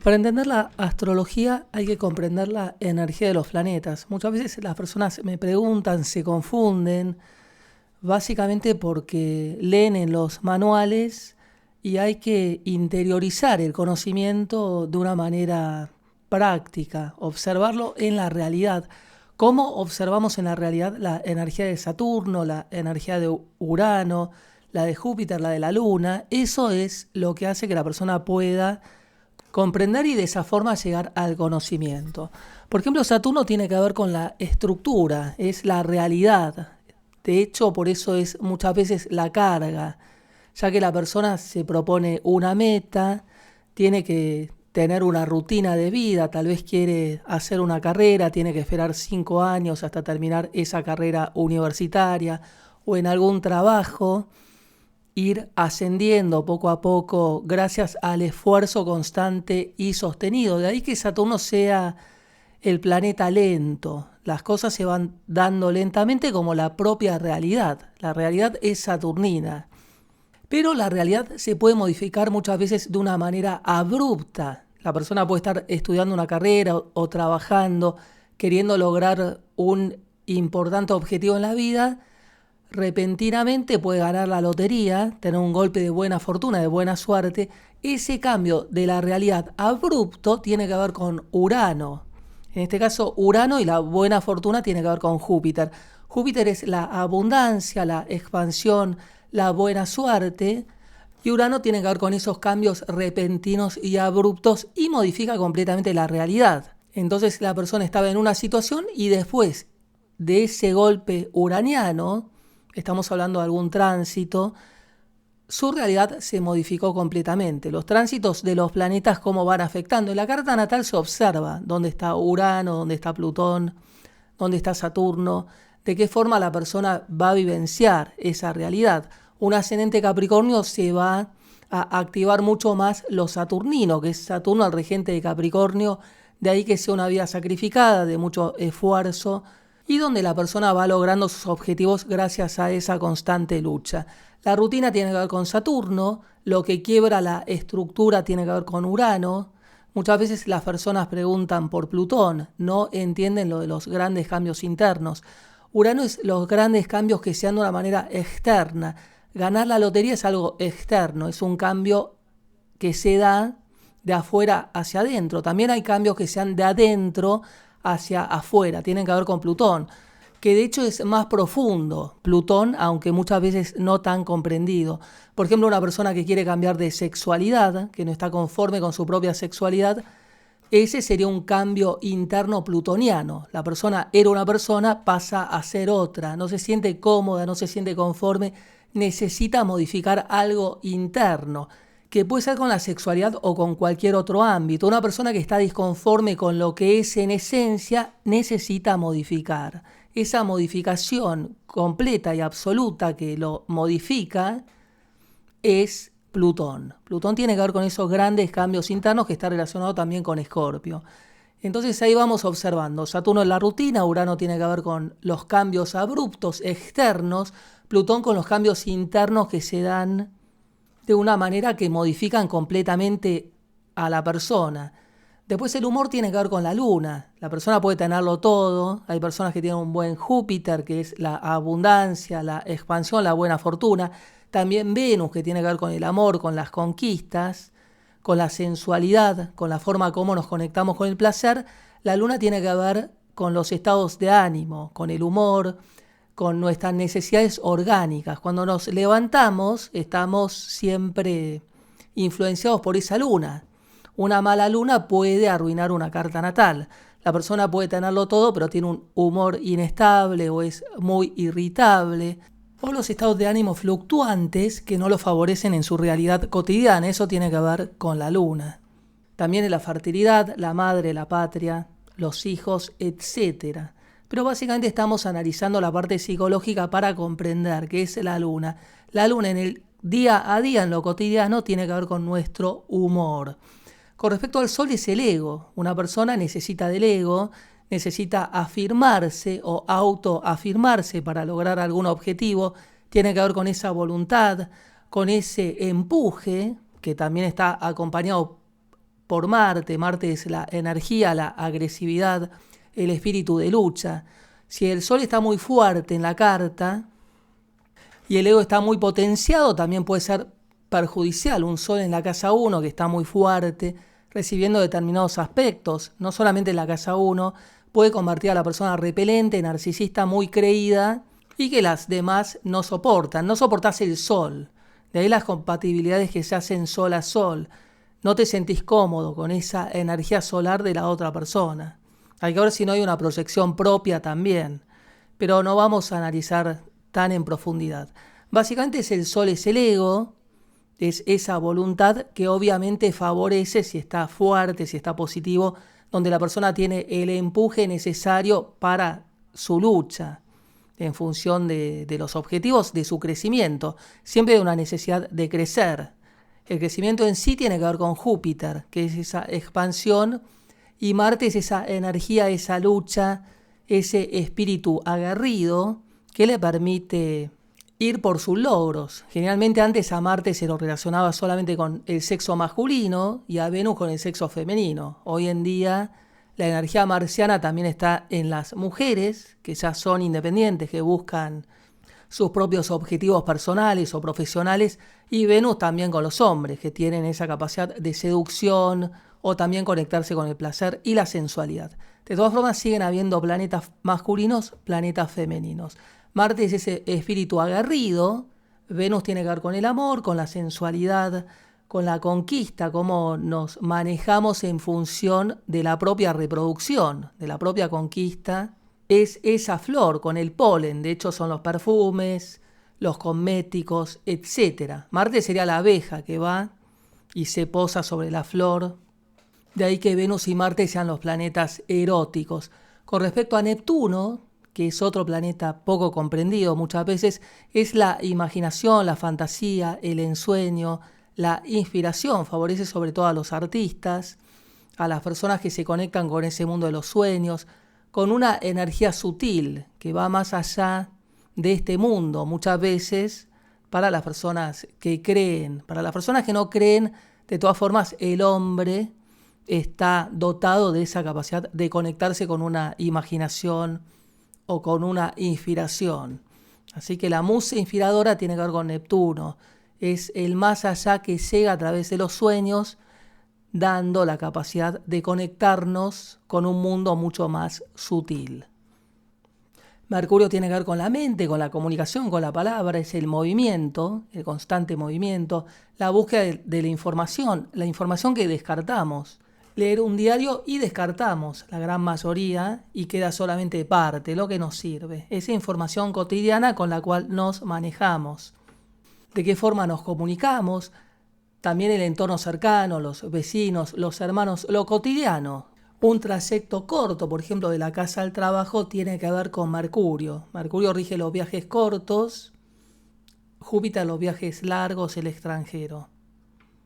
Para entender la astrología hay que comprender la energía de los planetas. Muchas veces las personas me preguntan, se confunden, básicamente porque leen en los manuales y hay que interiorizar el conocimiento de una manera práctica, observarlo en la realidad. ¿Cómo observamos en la realidad la energía de Saturno, la energía de Urano, la de Júpiter, la de la Luna? Eso es lo que hace que la persona pueda comprender y de esa forma llegar al conocimiento. Por ejemplo, Saturno tiene que ver con la estructura, es la realidad. De hecho, por eso es muchas veces la carga, ya que la persona se propone una meta, tiene que tener una rutina de vida, tal vez quiere hacer una carrera, tiene que esperar 5 años hasta terminar esa carrera universitaria o en algún trabajo, ir ascendiendo poco a poco gracias al esfuerzo constante y sostenido. De ahí que Saturno sea el planeta lento. Las cosas se van dando lentamente como la propia realidad. La realidad es saturnina. Pero la realidad se puede modificar muchas veces de una manera abrupta. La persona puede estar estudiando una carrera o trabajando, queriendo lograr un importante objetivo en la vida. Repentinamente puede ganar la lotería, tener un golpe de buena fortuna, de buena suerte. Ese cambio de la realidad abrupto tiene que ver con Urano. En este caso, Urano y la buena fortuna tiene que ver con Júpiter. Júpiter es la abundancia, la expansión, la buena suerte. Y Urano tiene que ver con esos cambios repentinos y abruptos y modifica completamente la realidad. Entonces la persona estaba en una situación y después de ese golpe uraniano, estamos hablando de algún tránsito, su realidad se modificó completamente. Los tránsitos de los planetas, cómo van afectando. En la carta natal se observa dónde está Urano, dónde está Plutón, dónde está Saturno, de qué forma la persona va a vivenciar esa realidad. Un ascendente Capricornio se va a activar mucho más lo saturnino, que es Saturno el regente de Capricornio, de ahí que sea una vida sacrificada, de mucho esfuerzo, y donde la persona va logrando sus objetivos gracias a esa constante lucha. La rutina tiene que ver con Saturno, lo que quiebra la estructura tiene que ver con Urano. Muchas veces las personas preguntan por Plutón, no entienden lo de los grandes cambios internos. Urano es los grandes cambios que se dan de una manera externa. Ganar la lotería es algo externo, es un cambio que se da de afuera hacia adentro. También hay cambios que se dan de adentro hacia afuera, tienen que ver con Plutón, que de hecho es más profundo, Plutón, aunque muchas veces no tan comprendido. Por ejemplo, una persona que quiere cambiar de sexualidad, que no está conforme con su propia sexualidad, ese sería un cambio interno plutoniano. La persona era una persona, pasa a ser otra, no se siente cómoda, no se siente conforme, necesita modificar algo interno, que puede ser con la sexualidad o con cualquier otro ámbito. Una persona que está disconforme con lo que es en esencia necesita modificar. Esa modificación completa y absoluta que lo modifica es Plutón. Plutón tiene que ver con esos grandes cambios internos que está relacionado también con Escorpio. Entonces ahí vamos observando. Saturno en la rutina, Urano tiene que ver con los cambios abruptos externos, Plutón con los cambios internos que se dan de una manera que modifican completamente a la persona. Después el humor tiene que ver con la luna. La persona puede tenerlo todo. Hay personas que tienen un buen Júpiter, que es la abundancia, la expansión, la buena fortuna. También Venus, que tiene que ver con el amor, con las conquistas, con la sensualidad, con la forma como nos conectamos con el placer. La luna tiene que ver con los estados de ánimo, con el humor, con nuestras necesidades orgánicas. Cuando nos levantamos, estamos siempre influenciados por esa luna. Una mala luna puede arruinar una carta natal. La persona puede tenerlo todo, pero tiene un humor inestable o es muy irritable. O los estados de ánimo fluctuantes que no lo favorecen en su realidad cotidiana. Eso tiene que ver con la luna. También en la fertilidad, la madre, la patria, los hijos, etc. Pero básicamente estamos analizando la parte psicológica para comprender qué es la luna. La luna en el día a día, en lo cotidiano, tiene que ver con nuestro humor. Con respecto al sol es el ego. Una persona necesita del ego, necesita afirmarse o autoafirmarse para lograr algún objetivo. Tiene que ver con esa voluntad, con ese empuje, que también está acompañado por Marte. Marte es la energía, la agresividad, el espíritu de lucha. Si el Sol está muy fuerte en la carta y el ego está muy potenciado, también puede ser perjudicial. Un Sol en la casa 1 que está muy fuerte, recibiendo determinados aspectos, no solamente en la casa 1, puede convertir a la persona repelente, narcisista, muy creída y que las demás no soportan. No soportás el Sol. De ahí las compatibilidades que se hacen Sol a Sol. No te sentís cómodo con esa energía solar de la otra persona. Hay que ver si no hay una proyección propia también. Pero no vamos a analizar tan en profundidad. Básicamente el Sol es el ego, es esa voluntad que obviamente favorece si está fuerte, si está positivo, donde la persona tiene el empuje necesario para su lucha, en función de los objetivos de su crecimiento. Siempre hay una necesidad de crecer. El crecimiento en sí tiene que ver con Júpiter, que es esa expansión, y Marte es esa energía, esa lucha, ese espíritu aguerrido que le permite ir por sus logros. Generalmente antes a Marte se lo relacionaba solamente con el sexo masculino y a Venus con el sexo femenino. Hoy en día la energía marciana también está en las mujeres, que ya son independientes, que buscan sus propios objetivos personales o profesionales, y Venus también con los hombres, que tienen esa capacidad de seducción o también conectarse con el placer y la sensualidad. De todas formas, siguen habiendo planetas masculinos, planetas femeninos. Marte es ese espíritu aguerrido, Venus tiene que ver con el amor, con la sensualidad, con la conquista, cómo nos manejamos en función de la propia reproducción, de la propia conquista. Es esa flor con el polen, de hecho son los perfumes, los cosméticos, etc. Marte sería la abeja que va y se posa sobre la flor. De ahí que Venus y Marte sean los planetas eróticos. Con respecto a Neptuno, que es otro planeta poco comprendido muchas veces, es la imaginación, la fantasía, el ensueño, la inspiración. Favorece sobre todo a los artistas, a las personas que se conectan con ese mundo de los sueños, con una energía sutil que va más allá de este mundo. Muchas veces para las personas que creen, para las personas que no creen, de todas formas el hombre está dotado de esa capacidad de conectarse con una imaginación o con una inspiración. Así que la musa inspiradora tiene que ver con Neptuno. Es el más allá que llega a través de los sueños, dando la capacidad de conectarnos con un mundo mucho más sutil. Mercurio tiene que ver con la mente, con la comunicación, con la palabra, es el movimiento, el constante movimiento, la búsqueda de la información que descartamos. Leer un diario y descartamos la gran mayoría y queda solamente parte, lo que nos sirve. Esa información cotidiana con la cual nos manejamos. ¿De qué forma nos comunicamos? También el entorno cercano, los vecinos, los hermanos, lo cotidiano. Un trayecto corto, por ejemplo, de la casa al trabajo, tiene que ver con Mercurio. Mercurio rige los viajes cortos, Júpiter los viajes largos, el extranjero.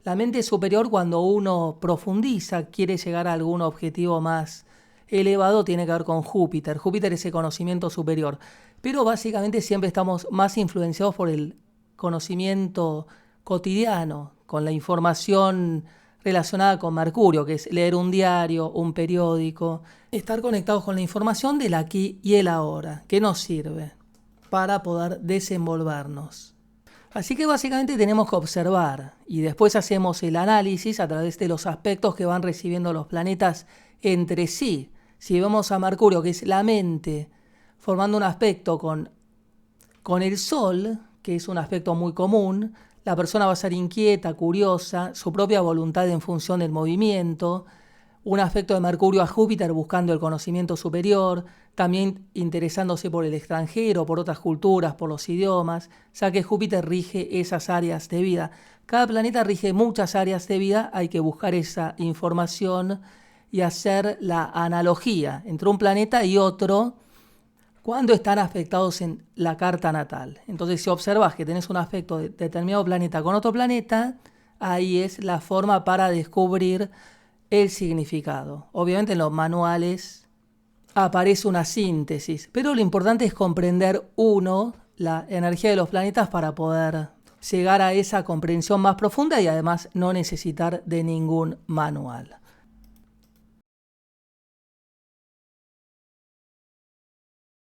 La mente superior, cuando uno profundiza, quiere llegar a algún objetivo más elevado, tiene que ver con Júpiter. Júpiter es el conocimiento superior. Pero básicamente siempre estamos más influenciados por el conocimiento cotidiano, con la información relacionada con Mercurio, que es leer un diario, un periódico, estar conectados con la información del aquí y el ahora, que nos sirve para poder desenvolvernos. Así que básicamente tenemos que observar y después hacemos el análisis a través de los aspectos que van recibiendo los planetas entre sí. Si vemos a Mercurio, que es la mente, formando un aspecto con el Sol, que es un aspecto muy común, la persona va a ser inquieta, curiosa, su propia voluntad en función del movimiento, un aspecto de Mercurio a Júpiter buscando el conocimiento superior, también interesándose por el extranjero, por otras culturas, por los idiomas, ya que Júpiter rige esas áreas de vida. Cada planeta rige muchas áreas de vida, hay que buscar esa información y hacer la analogía entre un planeta y otro cuando están afectados en la carta natal. Entonces, si observas que tenés un aspecto de determinado planeta con otro planeta, ahí es la forma para descubrir el significado. Obviamente en los manuales aparece una síntesis, pero lo importante es comprender, uno, la energía de los planetas para poder llegar a esa comprensión más profunda y además no necesitar de ningún manual.